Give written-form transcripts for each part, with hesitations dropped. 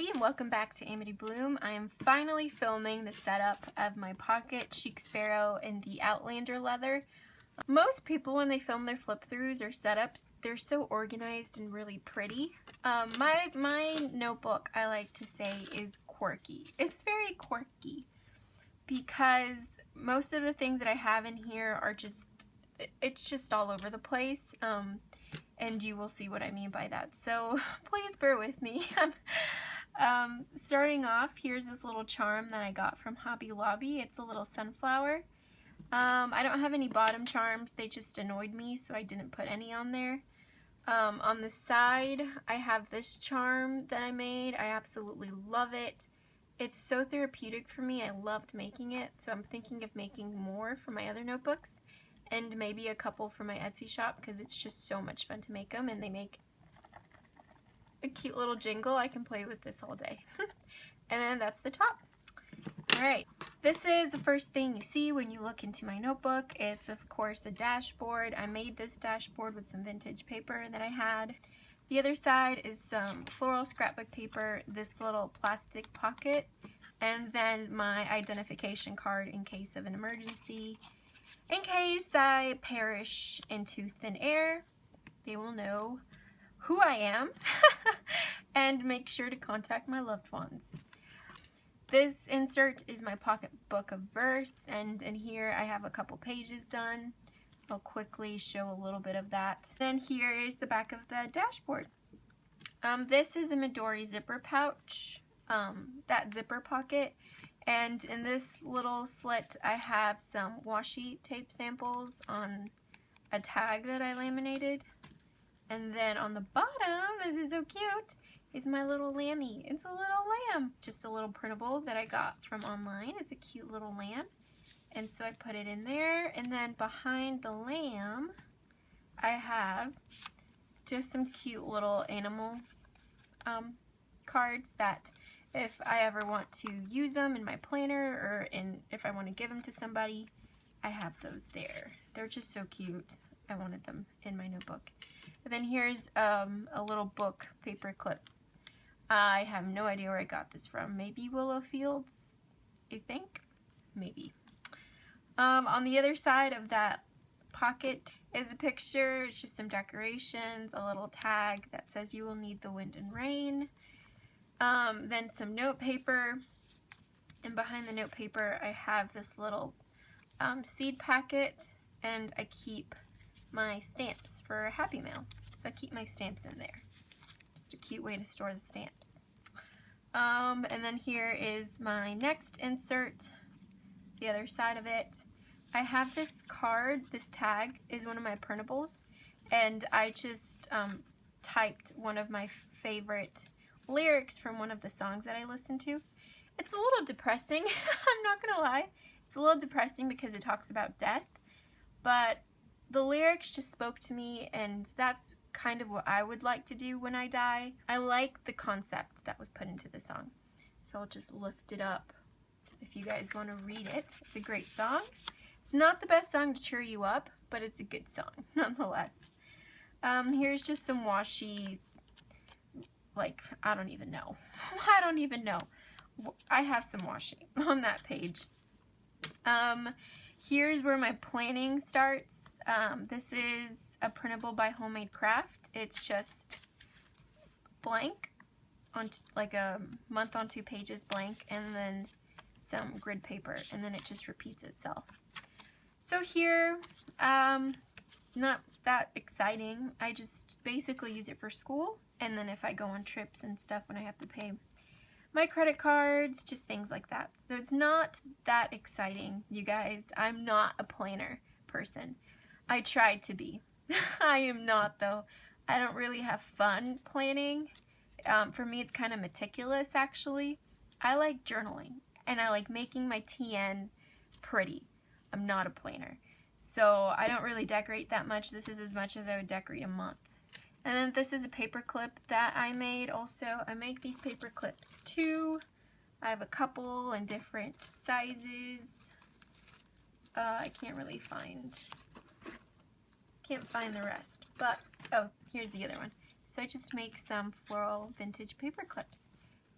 everybody, and welcome back to Amity Bloom. I am finally filming the setup of my Pocket Chic Sparrow in the Outlander leather. Most people, when they film their flip-throughs or setups, they're so organized and really pretty. My notebook, I like to say, is quirky. It's very quirky because most of the things that I have in here are it's just all over the place. And you will see what I mean by that. So please bear with me. Starting off, here's this little charm that I got from Hobby Lobby. It's a little sunflower. I don't have any bottom charms. They just annoyed me, so I didn't put any on there. On the side, I have this charm that I made. I absolutely love it. It's so therapeutic for me. I loved making it, so I'm thinking of making more for my other notebooks. And maybe a couple for my Etsy shop because it's just so much fun to make them, and they make a cute little jingle. I can play with this all day. And then that's the top. Alright, this is the first thing you see when you look into my notebook. It's of course a dashboard. I made this dashboard with some vintage paper that I had. The other side is some floral scrapbook paper, this little plastic pocket, and then my identification card in case of an emergency. In case I perish into thin air, they will know who I am and make sure to contact my loved ones. This insert is my pocket book of verse, and in here I have a couple pages done. I'll quickly show a little bit of that. Then here is the back of the dashboard. This is a Midori zipper pouch, that zipper pocket. And in this little slit, I have some washi tape samples on a tag that I laminated. And then on the bottom, this is so cute, is my little lammy. It's a little lamb. Just a little printable that I got from online. It's a cute little lamb. And so I put it in there. And then behind the lamb, I have just some cute little animal cards that if I ever want to use them in my planner or if I want to give them to somebody, I have those there. They're just so cute. I wanted them in my notebook. And then here's a little book paper clip. I have no idea where I got this from. Maybe Willow Fields, I think? Maybe. On the other side of that pocket is a picture. It's just some decorations, a little tag that says you will need the wind and rain. Then some note paper, and behind the note paper I have this little seed packet, and I keep my stamps for Happy Mail. So I keep my stamps in there. Just a cute way to store the stamps. And then here is my next insert, the other side of it. I have this card, this tag is one of my printables, and I just typed one of my favorite lyrics from one of the songs that I listened to. It's a little depressing, I'm not gonna lie. It's a little depressing because it talks about death, but the lyrics just spoke to me, and that's kind of what I would like to do when I die. I like the concept that was put into the song. So I'll just lift it up if you guys want to read it. It's a great song. It's not the best song to cheer you up, but it's a good song nonetheless. Here's just some washi, like, I don't even know. I have some washi on that page. Here's where my planning starts. This is a printable by Homemade Craft. It's just blank, on like a month on 2 pages blank, and then some grid paper, and then it just repeats itself. So here, not that exciting. I just basically use it for school, and then if I go on trips and stuff when I have to pay my credit cards, just things like that. So it's not that exciting, you guys. I'm not a planner person. I tried to be. I am not, though. I don't really have fun planning. For me, it's kind of meticulous, actually. I like journaling, and I like making my TN pretty. I'm not a planner. So I don't really decorate that much. This is as much as I would decorate a month. And then this is a paper clip that I made also. I make these paper clips too. I have a couple in different sizes. I can't find the rest, but oh, here's the other one. So I just make some floral vintage paper clips.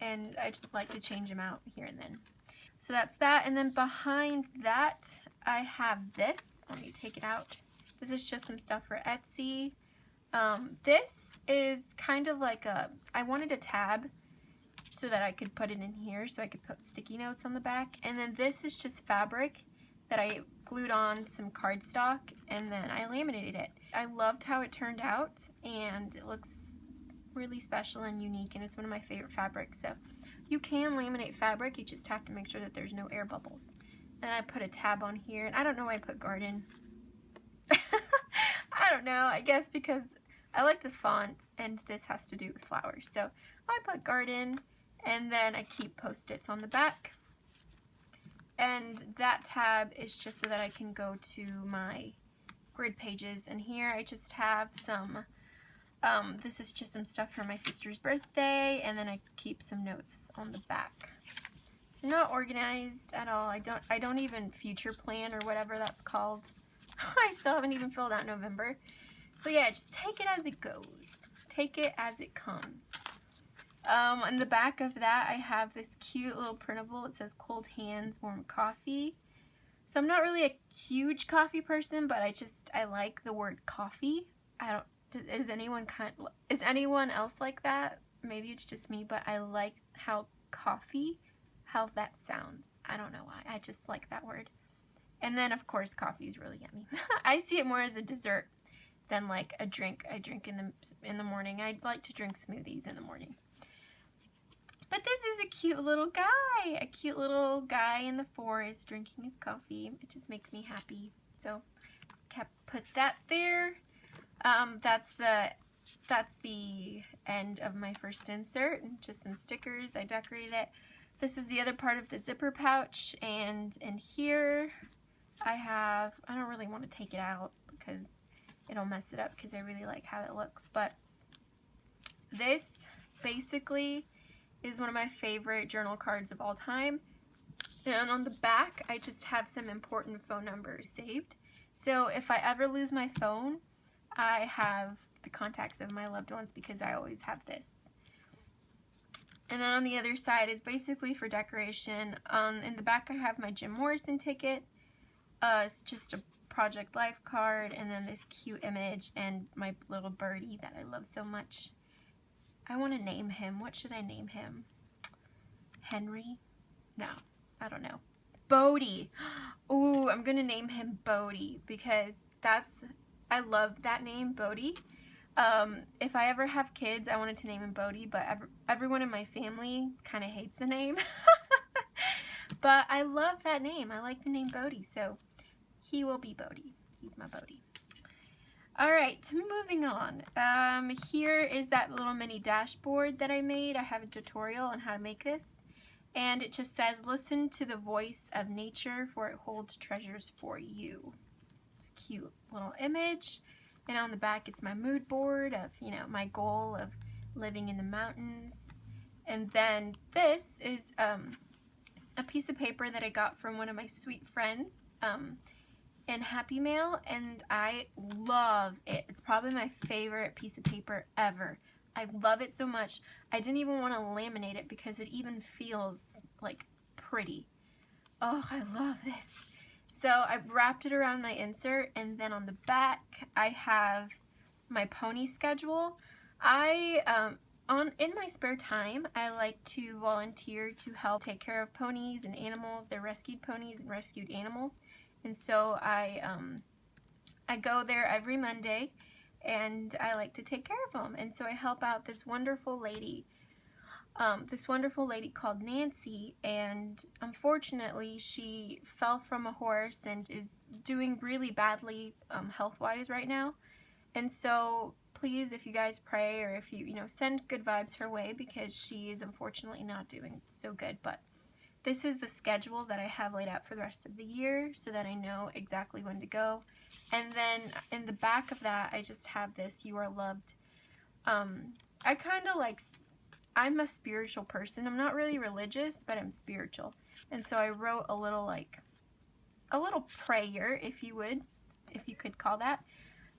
and I just like to change them out here and then. So that's that, and then behind that I have this. Let me take it out. This is just some stuff for Etsy. This is kind of like I wanted a tab so that I could put it in here so I could put sticky notes on the back. And then this is just fabric that I glued on some cardstock and then I laminated it. I loved how it turned out and it looks really special and unique, and it's one of my favorite fabrics. So you can laminate fabric, you just have to make sure that there's no air bubbles. And I put a tab on here, and I don't know why I put garden. I don't know, I guess because I like the font and this has to do with flowers. So I put garden, and then I keep post-its on the back. And that tab is just so that I can go to my grid pages. And here I just have some, this is just some stuff for my sister's birthday, and then I keep some notes on the back. So not organized at all. I don't even future plan or whatever that's called. I still haven't even filled out November. So yeah, just take it as it goes. Take it as it comes. On the back of that, I have this cute little printable. It says cold hands, warm coffee. So I'm not really a huge coffee person, but I like the word coffee. Is anyone else like that? Maybe it's just me, but I like how that sounds. I don't know why. I just like that word. And then of course coffee is really yummy. I see it more as a dessert than like a drink I drink in the morning. I'd like to drink smoothies in the morning. But this is a cute little guy in the forest drinking his coffee. It just makes me happy. So put that there. That's the end of my first insert, and just some stickers. I decorated it. This is the other part of the zipper pouch, and in here I don't really want to take it out because it'll mess it up because I really like how it looks, but this basically is one of my favorite journal cards of all time. And on the back, I just have some important phone numbers saved. So if I ever lose my phone, I have the contacts of my loved ones because I always have this. And then on the other side, it's basically for decoration. In the back, I have my Jim Morrison ticket. It's just a Project Life card, and then this cute image and my little birdie that I love so much. I want to name him. What should I name him? Henry? No, I don't know. Bodie. Ooh, I'm going to name him Bodie because I love that name, Bodie. If I ever have kids, I wanted to name him Bodie, but everyone in my family kind of hates the name. But I love that name. I like the name Bodie, so he will be Bodie. He's my Bodie. Alright, moving on. Here is that little mini dashboard that I made. I have a tutorial on how to make this. And it just says, listen to the voice of nature, for it holds treasures for you. It's a cute little image. And on the back, it's my mood board of, my goal of living in the mountains. And then this is a piece of paper that I got from one of my sweet friends in Happy Mail, and I love it. It's probably my favorite piece of paper ever. I love it so much. I didn't even want to laminate it because it even feels like pretty. Oh, I love this. So I wrapped it around my insert, and then on the back I have my pony schedule. In my spare time, I like to volunteer to help take care of ponies and animals. They're rescued ponies and rescued animals. And so I go there every Monday, and I like to take care of them. And so I help out this wonderful lady called Nancy, and unfortunately she fell from a horse and is doing really badly health-wise right now. And so please, if you guys pray, or if you send good vibes her way, because she is unfortunately not doing so good. But this is the schedule that I have laid out for the rest of the year so that I know exactly when to go. And then in the back of that, I just have this, you are loved. I kind of I'm a spiritual person. I'm not really religious, but I'm spiritual. And so I wrote a little prayer, if you could call that,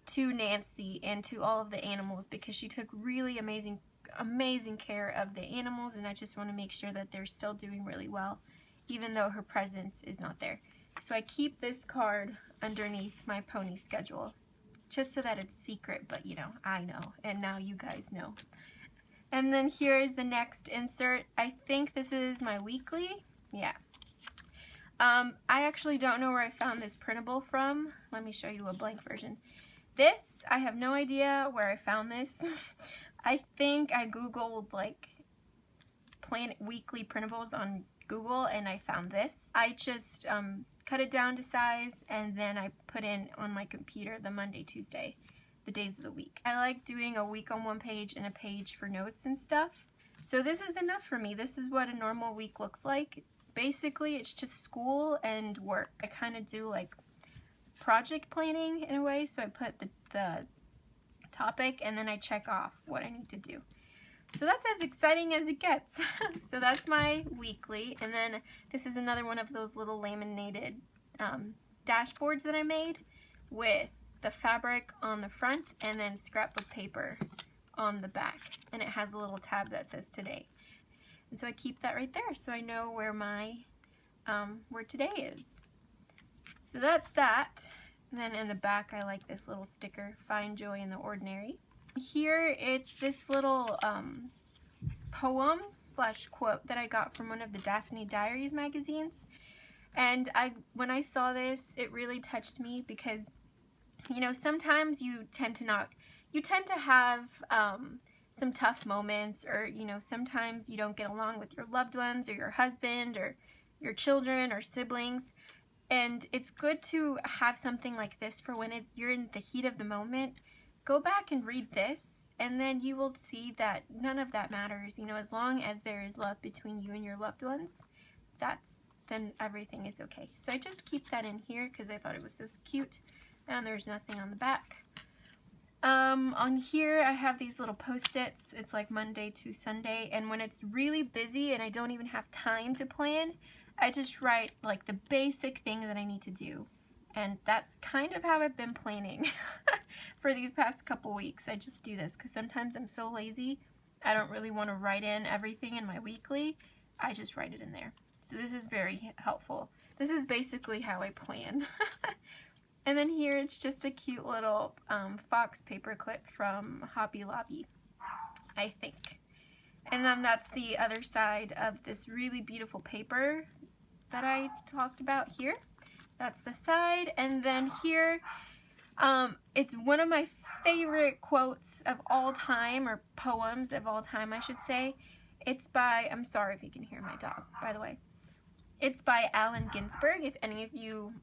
to Nancy and to all of the animals, because she took really amazing amazing care of the animals, and I just want to make sure that they're still doing really well, even though her presence is not there. So I keep this card underneath my pony schedule, just so that it's secret, but you know, I know, and now you guys know. And then here is the next insert. I think this is my weekly. Yeah. I actually don't know where I found this printable from. Let me show you a blank version. This, I have no idea where I found this. I think I Googled like weekly printables on Google and I found this. I just cut it down to size and then I put in on my computer the Monday, Tuesday, the days of the week. I like doing a week on one page and a page for notes and stuff. So this is enough for me. This is what a normal week looks like. Basically, it's just school and work. I kind of do like project planning in a way, so I put the topic and then I check off what I need to do. So that's as exciting as it gets. So that's my weekly, and then this is another one of those little laminated dashboards that I made with the fabric on the front and then scrapbook paper on the back, and it has a little tab that says today. And so I keep that right there so I know where my where today is. So that's that. And then in the back I like this little sticker, Find Joy in the Ordinary. Here it's this little poem slash quote that I got from one of the Daphne Diaries magazines. And when I saw this, it really touched me because, you know, sometimes you tend to have some tough moments, or, you know, sometimes you don't get along with your loved ones or your husband or your children or siblings. And it's good to have something like this for when you're in the heat of the moment. Go back and read this, and then you will see that none of that matters. You know, as long as there is love between you and your loved ones, then everything is okay. So I just keep that in here because I thought it was so cute. And there's nothing on the back. On here I have these little post-its. It's like Monday to Sunday, and when it's really busy and I don't even have time to plan, I just write like the basic thing that I need to do. And that's kind of how I've been planning for these past couple weeks. I just do this because sometimes I'm so lazy, I don't really want to write in everything in my weekly. I just write it in there. So this is very helpful. This is basically how I plan. And then here it's just a cute little fox paper clip from Hobby Lobby, I think. And then that's the other side of this really beautiful paper that I talked about here. That's the side. And then here, it's one of my favorite quotes of all time, or poems of all time, I should say. It's by, I'm sorry if you can hear my dog, by the way. It's by Allen Ginsberg. If any of you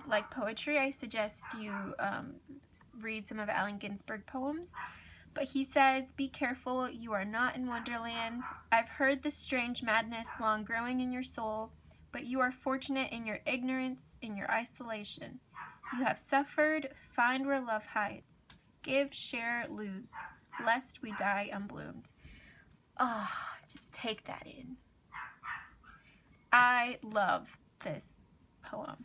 like poetry, I suggest you read some of Allen Ginsberg poems. But he says, "Be careful, you are not in Wonderland. I've heard the strange madness long growing in your soul, but you are fortunate in your ignorance, in your isolation. You have suffered, find where love hides. Give, share, lose, lest we die unbloomed." Oh, just take that in. I love this poem.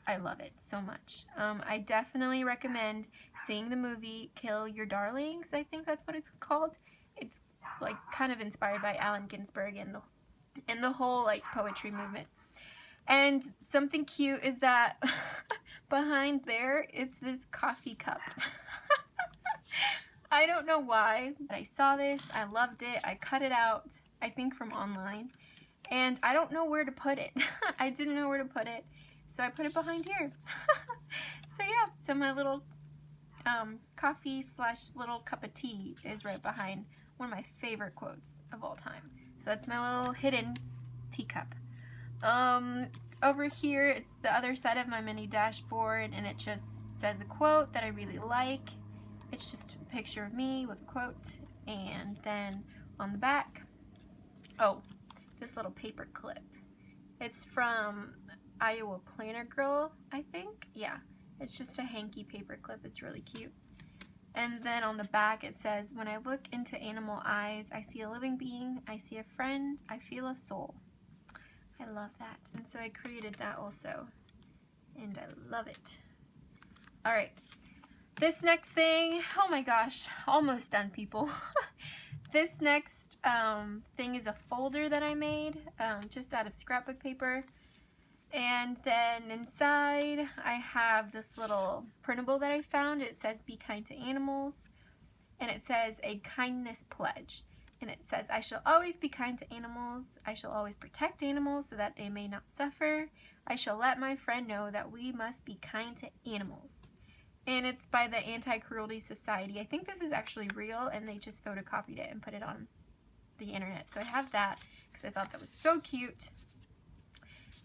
I love it so much. I definitely recommend seeing the movie Kill Your Darlings. I think that's what it's called. It's like kind of inspired by Allen Ginsberg and the whole like poetry movement. And something cute is that behind there, it's this coffee cup. I don't know why, but I saw this, I loved it, I cut it out, I think from online, and I don't know where to put it. I didn't know where to put it, so I put it behind here. So yeah, so my little coffee slash little cup of tea is right behind one of my favorite quotes of all time. So that's my little hidden teacup. Over here, it's the other side of my mini dashboard, and it just says a quote that I really like. It's just a picture of me with a quote, and then on the back, oh, this little paper clip. It's from Iowa Planner Girl, I think. Yeah, it's just a hanky paper clip. It's really cute. And then on the back it says, "When I look into animal eyes, I see a living being, I see a friend, I feel a soul." I love that. And so I created that also, and I love it. All right. This next thing, oh my gosh, almost done, people. This next thing is a folder that I made just out of scrapbook paper. And then inside I have this little printable that I found. It says "Be kind to animals," and it says "A kindness pledge." And it says, "I shall always be kind to animals. I shall always protect animals so that they may not suffer. I shall let my friend know that we must be kind to animals." And it's by the Anti-Cruelty Society. I think this is actually real, and they just photocopied it and put it on the internet. So I have that because I thought that was so cute.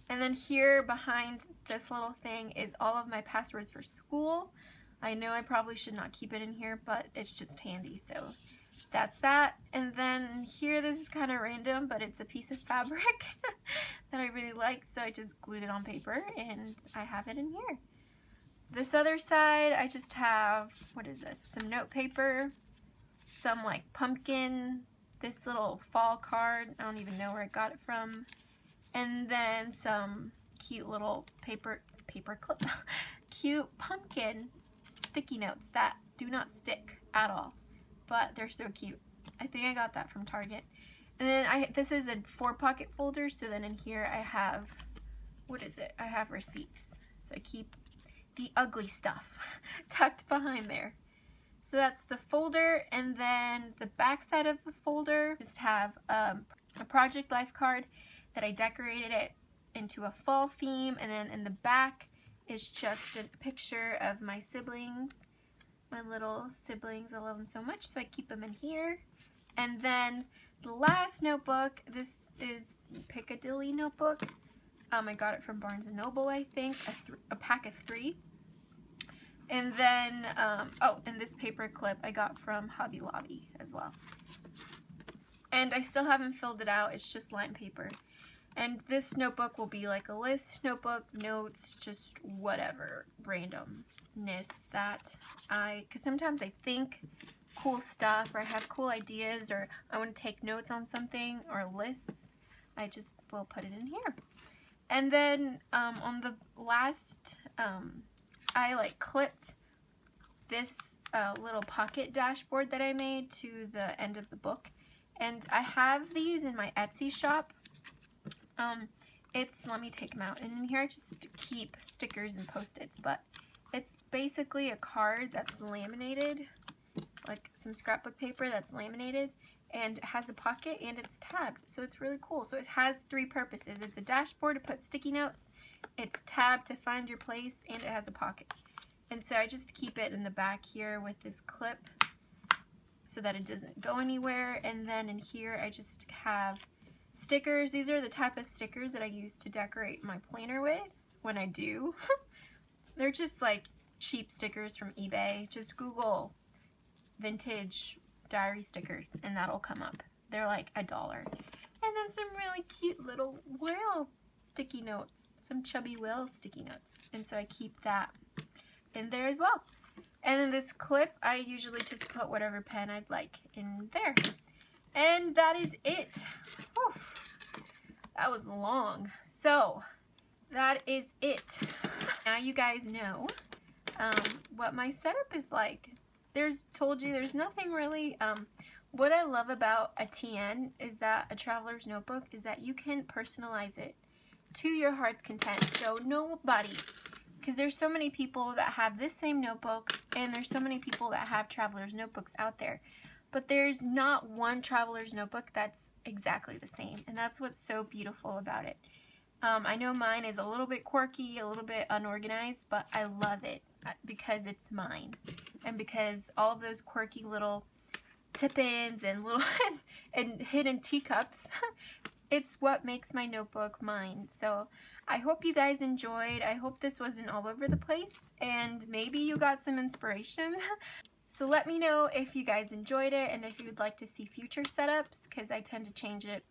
And then here behind this little thing is all of my passwords for school. I know I probably should not keep it in here, but it's just handy, so that's that. And then here, this is kind of random, but it's a piece of fabric that I really like, so I just glued it on paper, and I have it in here. This other side, I just have, what is this? Some note paper, some like pumpkin, this little fall card. I don't even know where I got it from. And then some cute little paper clip, cute pumpkin sticky notes that do not stick at all, but they're so cute. I think I got that from Target. And then this is a 4-pocket folder, so then in here I have, what is it? I have receipts. So I keep the ugly stuff tucked behind there. So that's the folder, and then the back side of the folder just have a Project Life card that I decorated it into a fall theme, and then in the back is just a picture of my siblings, my little siblings. I love them so much, so I keep them in here. And then the last notebook, this is Piccadilly notebook. I got it from Barnes & Noble, I think, a pack of 3. And then, oh, and this paper clip I got from Hobby Lobby as well. And I still haven't filled it out, it's just lined paper. And this notebook will be like a list notebook, notes, just whatever, randomness that because sometimes I think cool stuff, or I have cool ideas, or I want to take notes on something, or lists, I just will put it in here. And then on the last, I like clipped this little pocket dashboard that I made to the end of the book. And I have these in my Etsy shop. Let me take them out. And in here I just keep stickers and Post-its, but it's basically a card that's laminated, like some scrapbook paper that's laminated, and it has a pocket and it's tabbed, so it's really cool. So it has 3 purposes. It's a dashboard to put sticky notes, it's tabbed to find your place, and it has a pocket. And so I just keep it in the back here with this clip so that it doesn't go anywhere. And then in here I just have stickers. These are the type of stickers that I use to decorate my planner with when I do. They're just like cheap stickers from eBay. Just Google vintage diary stickers and that'll come up. They're like $1. And then some really cute little whale sticky notes, some chubby whale sticky notes. And so I keep that in there as well. And then this clip, I usually just put whatever pen I'd like in there. And that is it. Whew. That was long. So that is it. Now you guys know what my setup is like. Told you there's nothing really. What I love about a TN is that a traveler's notebook is that you can personalize it to your heart's content. So nobody, because there's so many people that have this same notebook, and there's so many people that have traveler's notebooks out there, but there's not one traveler's notebook that's exactly the same, and that's what's so beautiful about it. I know mine is a little bit quirky, a little bit unorganized, but I love it because it's mine, and because all of those quirky little tip-ins and little and hidden teacups, it's what makes my notebook mine. So I hope you guys enjoyed. I hope this wasn't all over the place, and maybe you got some inspiration. So let me know if you guys enjoyed it and if you'd like to see future setups, because I tend to change it.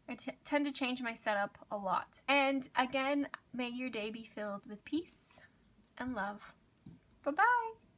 I tend to change my setup a lot. And again, may your day be filled with peace and love. Bye-bye.